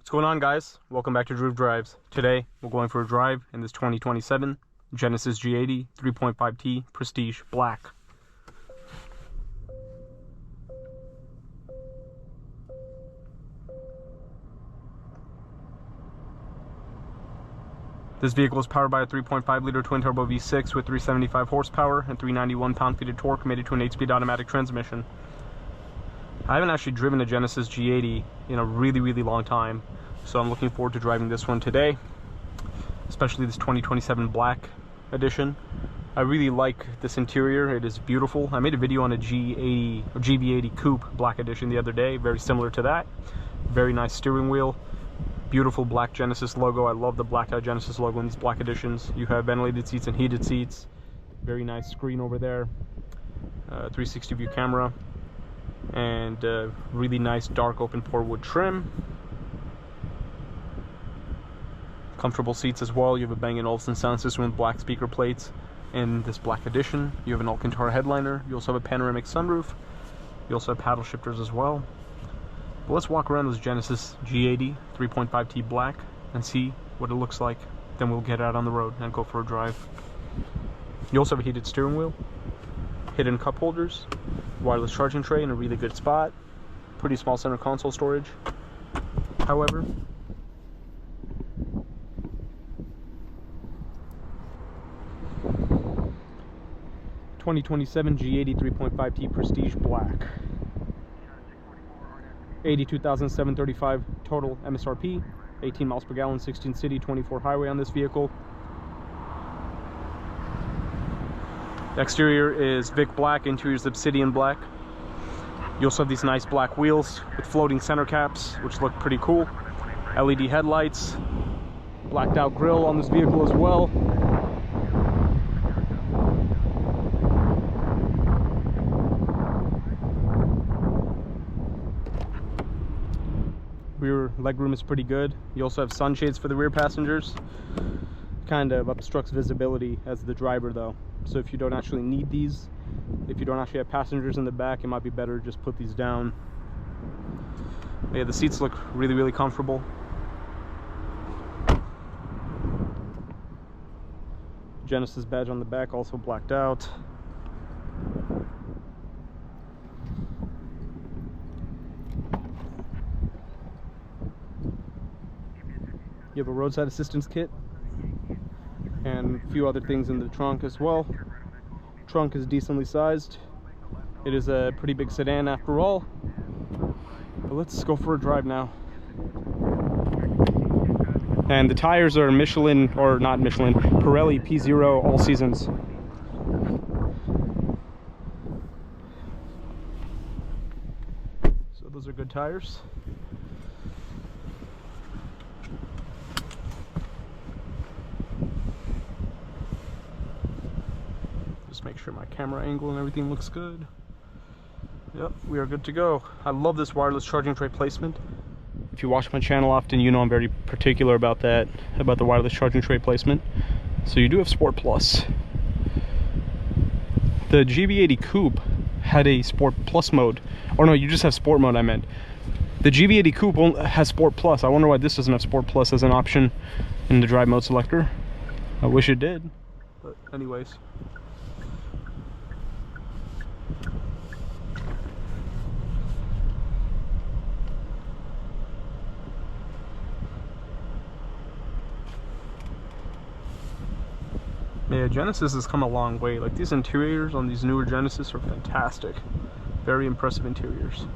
What's going on, guys? Welcome back to Drew Drives. Today we're going for a drive in this 2027 Genesis G80 3.5T Prestige Black. This vehicle is powered by a 3.5 liter twin turbo V6 with 375 horsepower and 391 pound-feet of torque, mated to an 8-speed automatic transmission. I haven't actually driven a Genesis G80 in a really long time, so I'm looking forward to driving this one today, especially this 2027 Black edition. I really like this interior. It is beautiful. I made a video on a G80 or GB80 Coupe Black edition the other day, very similar to that. Very nice steering wheel, beautiful black Genesis logo. I love the blacked out Genesis logo in these Black editions. You have ventilated seats and heated seats. Very nice screen over there, 360 view camera, and really nice dark open pore wood trim. Comfortable seats as well. You have a Bang & Olufsen sound system with black speaker plates in this Black edition. You have an Alcantara headliner. You also have a panoramic sunroof. You also have paddle shifters as well. But let's walk around this Genesis G80 3.5T Black and see what it looks like. Then we'll get out on the road and go for a drive. You also have a heated steering wheel, hidden cup holders, wireless charging tray in a really good spot, pretty small center console storage. However, ...2027 G80 3.5T Prestige Black, 82,735 total MSRP, 18 miles per gallon, 16 city, 24 highway on this vehicle. The exterior is Vic Black, interior is Obsidian Black. You also have these nice black wheels with floating center caps, which look pretty cool. LED headlights, blacked out grille on this vehicle as well. Rear legroom is pretty good. You also have sunshades for the rear passengers. Kind of obstructs visibility as the driver though. So if you don't actually need these, if you don't actually have passengers in the back, it might be better to just put these down. But yeah, the seats look really comfortable. Genesis badge on the back, also blacked out. You have a roadside assistance kit and a few other things in the trunk as well. Trunk is decently sized. It is a pretty big sedan after all. But let's go for a drive now. And the tires are Michelin, or not Michelin, Pirelli P0 all seasons. So those are good tires. Just make sure my camera angle and everything looks good. Yep, we are good to go. I love this wireless charging tray placement. If you watch my channel often, you know I'm very particular about that, about the wireless charging tray placement. So you do have Sport Plus. The GB80 Coupe had a Sport Plus mode. Or no, you just have Sport mode, I meant. The GB80 Coupe has Sport Plus. I wonder why this doesn't have Sport Plus as an option in the drive mode selector. I wish it did. But anyways. Yeah, Genesis has come a long way. Like, these interiors on these newer Genesis are fantastic. Very impressive interiors.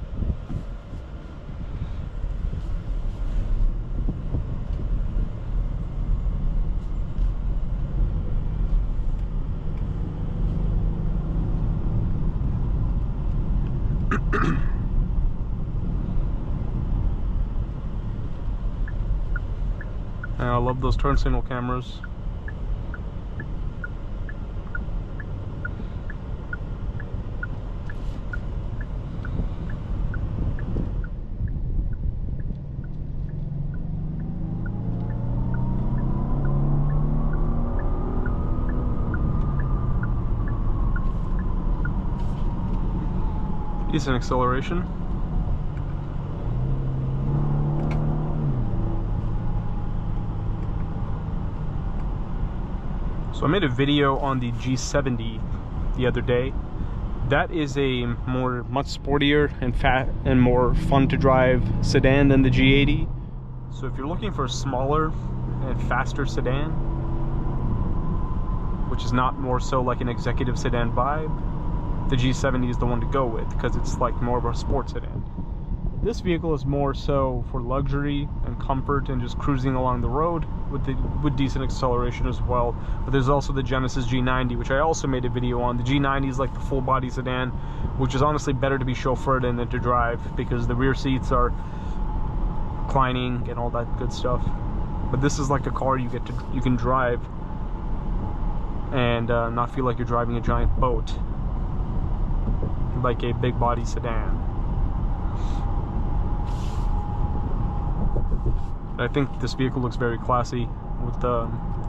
And I love those turn signal cameras. Decent acceleration. So I made a video on the G70 the other day. That is a much sportier and fat and more fun to drive sedan than the G80. So if you're looking for a smaller and faster sedan, which is not more so like an executive sedan vibe, the G70 is the one to go with because it's like more of a sports sedan. This vehicle is more so for luxury and comfort and just cruising along the road with decent acceleration as well. But there's also the Genesis G90, which I also made a video on. The G90 is like the full body sedan, which is honestly better to be chauffeured in than to drive because the rear seats are reclining and all that good stuff. But this is like a car you can drive and not feel like you're driving a giant boat, like a big body sedan. I think this vehicle looks very classy with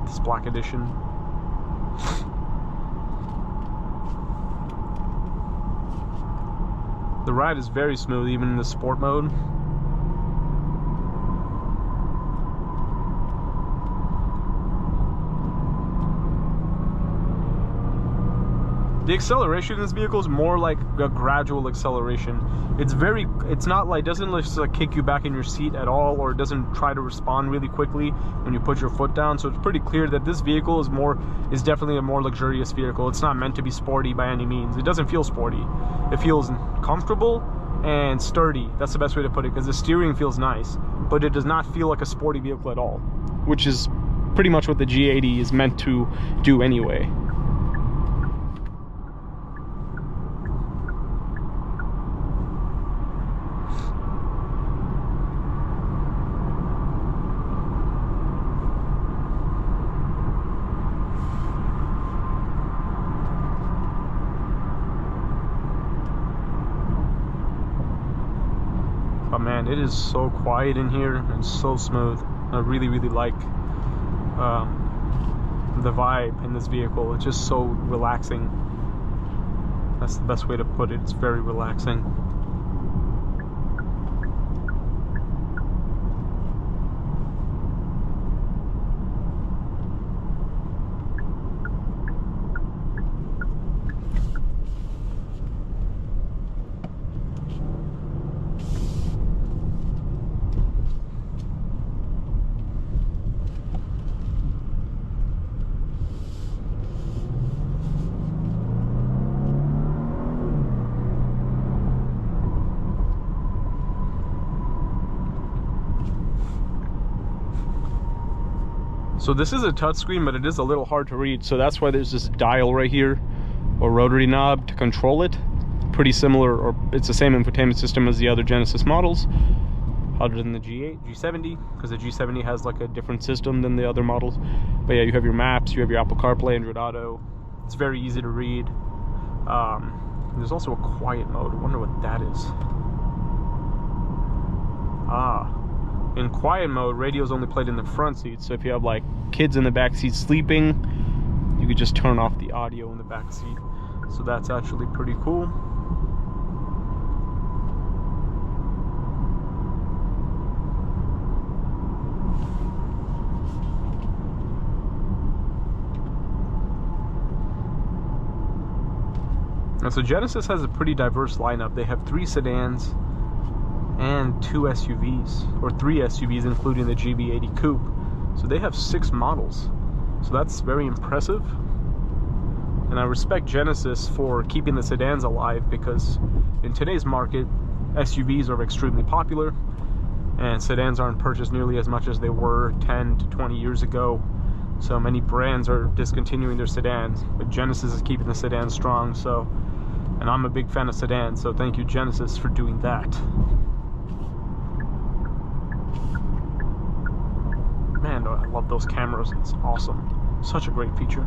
this black edition. The ride is very smooth, even in the sport mode. The acceleration in this vehicle is more like a gradual acceleration. It's not like, doesn't just like kick you back in your seat at all, or it doesn't try to respond really quickly when you put your foot down. So it's pretty clear that this vehicle is definitely a more luxurious vehicle. It's not meant to be sporty by any means. It doesn't feel sporty. It feels comfortable and sturdy. That's the best way to put it, because the steering feels nice, but it does not feel like a sporty vehicle at all, which is pretty much what the G80 is meant to do anyway. But man, it is so quiet in here and so smooth. I really, really like the vibe in this vehicle. It's just so relaxing. That's the best way to put it. It's very relaxing. So this is a touchscreen, but it is a little hard to read. So that's why there's this dial right here, or rotary knob to control it. Pretty similar, or it's the same infotainment system as the other Genesis models, other than the G70, because the G70 has like a different system than the other models. But yeah, you have your maps, you have your Apple CarPlay, Android Auto. It's very easy to read. There's also a quiet mode. I wonder what that is. In quiet mode, radio's only played in the front seat, so if you have like kids in the back seat sleeping, you could just turn off the audio in the back seat. So that's actually pretty cool. And so Genesis has a pretty diverse lineup. They have 3 sedans and 2 SUVs, or 3 SUVs including the G80 Coupe. So they have 6 models. So that's very impressive. And I respect Genesis for keeping the sedans alive, because in today's market, SUVs are extremely popular and sedans aren't purchased nearly as much as they were 10 to 20 years ago. So many brands are discontinuing their sedans, but Genesis is keeping the sedans strong. So, and I'm a big fan of sedans, so thank you Genesis for doing that. Man, I love those cameras. It's awesome. Such a great feature.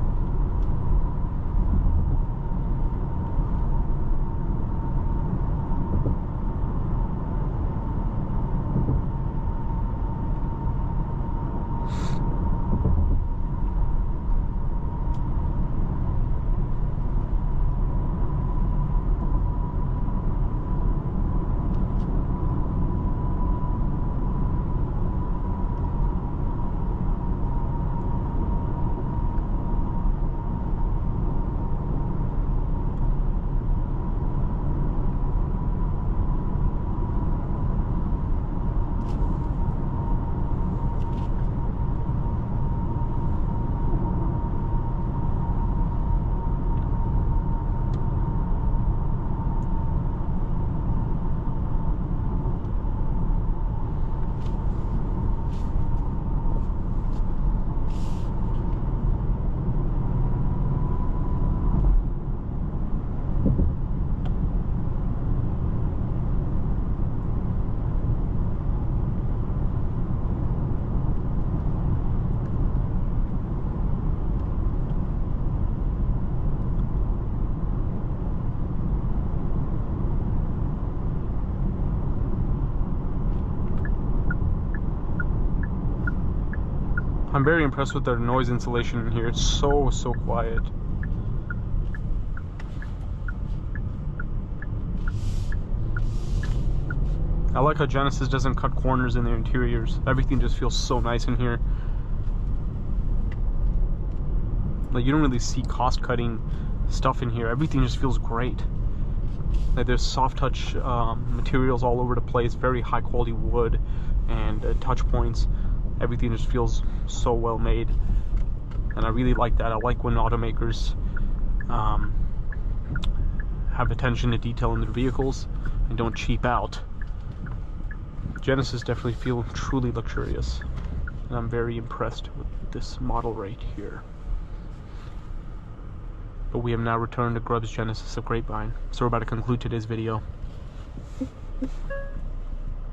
I'm very impressed with their noise insulation in here. It's so quiet. I like how Genesis doesn't cut corners in their interiors. Everything just feels so nice in here. Like, you don't really see cost-cutting stuff in here. Everything just feels great. Like, there's soft touch materials all over the place, very high quality wood and touch points. Everything just feels so well made, and I really like that. I like when automakers have attention to detail in their vehicles and don't cheap out. Genesis definitely feel truly luxurious, and I'm very impressed with this model right here. But we have now returned to Grubb's Genesis of Grapevine, so we're about to conclude today's video.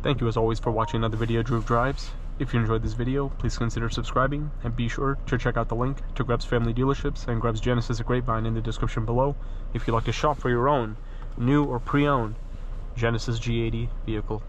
Thank you as always for watching another video of Groove Drives. If you enjoyed this video, please consider subscribing, and be sure to check out the link to Grubb's Family Dealerships and Grubb's Genesis of Grapevine in the description below if you'd like to shop for your own, new or pre-owned Genesis G80 vehicle